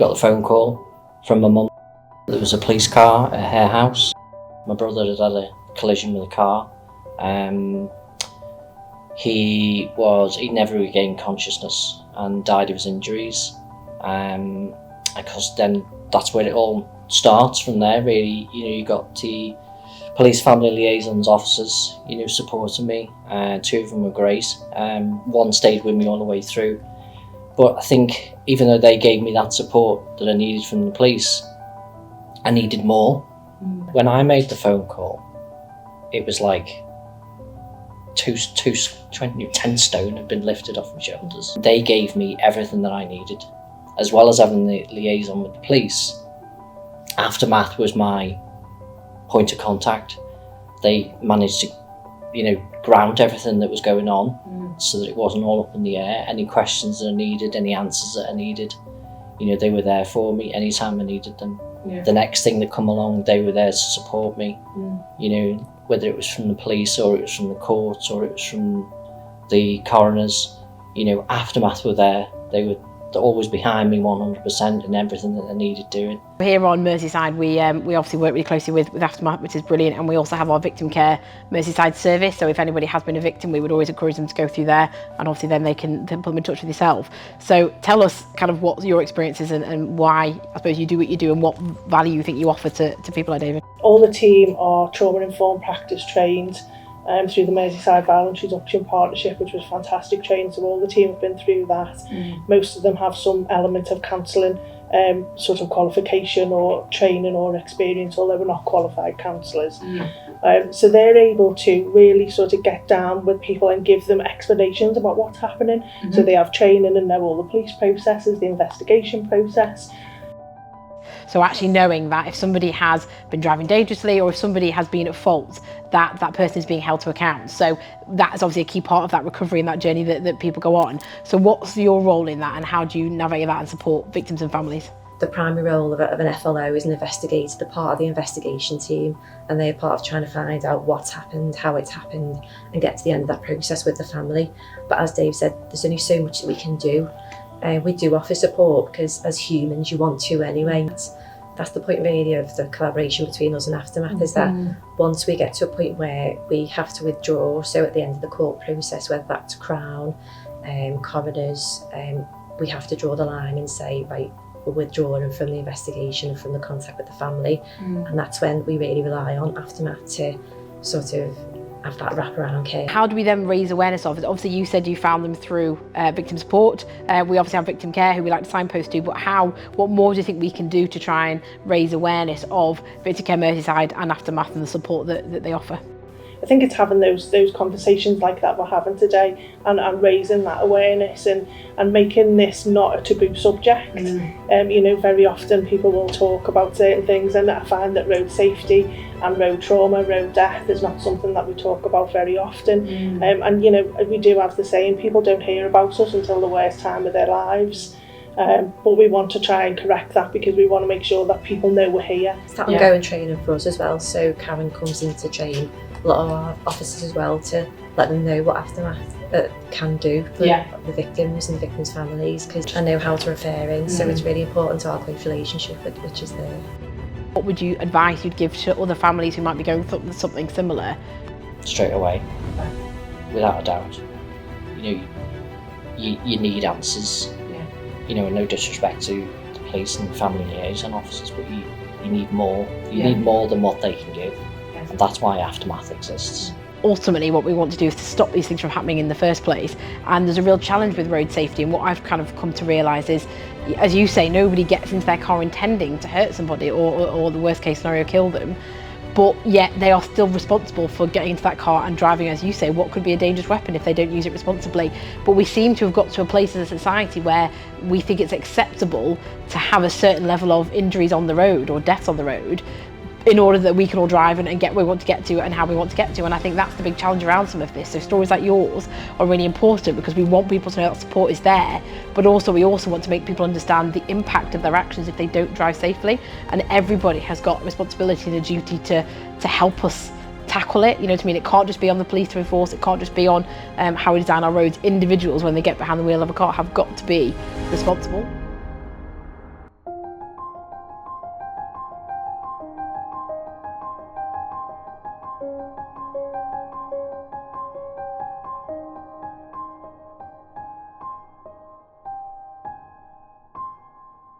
Got the phone call from my mum. There was a police car at her house. My brother had had a collision with a car. He never regained consciousness and died of his injuries. Because then that's where it all starts from there, really. You got the police family liaisons officers, supporting me. Two of them were great. One stayed with me all the way through. But I think even though they gave me that support that I needed from the police, I needed more. When I made the phone call, it was like 10 stone had been lifted off my shoulders. They gave me everything that I needed, as well as having the liaison with the police. Aftermath was my point of contact. They managed to, ground everything that was going on so that it wasn't all up in the air. Any questions that I needed, any answers that I needed, they were there for me anytime I needed them. Yeah. The next thing that come along, they were there to support me. Whether it was from the police or it was from the courts or it was from the coroners, Aftermath were there. They were always behind me 100% in everything that I needed doing. Here on Merseyside, we obviously work really closely with Aftermath, which is brilliant, and we also have our victim care Merseyside service. So if anybody has been a victim, we would always encourage them to go through there, and obviously then they can put them in touch with yourself. So tell us kind of what your experience is and why, I suppose, you do what you do and what value you think you offer to people like David. All the team are trauma-informed practice trained through the Merseyside Violence Reduction Partnership, which was fantastic training, so all the team have been through that. Most of them have some element of counselling sort of qualification or training or experience, although we're not qualified counsellors. So they're able to really sort of get down with people and give them explanations about what's happening. So they have training and know all the police processes, the investigation process. So actually knowing that if somebody has been driving dangerously or if somebody has been at fault, that person is being held to account. So that is obviously a key part of that recovery and that journey that people go on. So what's your role in that and how do you navigate that and support victims and families? The primary role of an FLO is an investigator, the part of the investigation team, and they're part of trying to find out what's happened, how it's happened, and get to the end of that process with the family. But as Dave said, there's only so much that we can do. We do offer support because as humans you want to anyway. That's the point really of the collaboration between us and Aftermath, is that once we get to a point where we have to withdraw, so at the end of the court process, whether that's Crown, coroners, we have to draw the line and say, right, we're withdrawing from the investigation and from the contact with the family. And that's when we really rely on Aftermath to sort of have that wraparound care. How do we then raise awareness of it? Obviously you said you found them through victim support. We obviously have victim care who we like to signpost to, but what more do you think we can do to try and raise awareness of Victim Care Merseyside and Aftermath and the support that they offer? I think it's having those conversations like that we're having today and raising that awareness and making this not a taboo subject. Very often people will talk about certain things, and I find that road safety and road trauma, road death is not something that we talk about very often. We do have the saying, people don't hear about us until the worst time of their lives. But we want to try and correct that because we want to make sure that people know we're here. It's that ongoing training for us as well, so Karen comes in to train a lot of our officers as well to let them know what Aftermath can do for the victims and the victims' families, because I know how to refer in, so it's really important to our close relationship which is there. What would you advise you'd give to other families who might be going through something similar? Straight away, without a doubt. You need answers. And no disrespect to the police and family liaison officers, but you need more. You need more than what they can give. And that's why Aftermath exists. Ultimately what we want to do is to stop these things from happening in the first place, and there's a real challenge with road safety, and what I've kind of come to realise is, as you say, nobody gets into their car intending to hurt somebody or the worst case scenario kill them, but yet they are still responsible for getting into that car and driving, as you say, what could be a dangerous weapon if they don't use it responsibly. But we seem to have got to a place as a society where we think it's acceptable to have a certain level of injuries on the road or deaths on the road in order that we can all drive and get where we want to get to and how we want to get to. And I think that's the big challenge around some of this. So stories like yours are really important because we want people to know that support is there, but also we also want to make people understand the impact of their actions if they don't drive safely. And everybody has got a responsibility and a duty to help us tackle it. You know what I mean? It can't just be on the police to enforce, it can't just be on how we design our roads. Individuals, when they get behind the wheel of a car, have got to be responsible.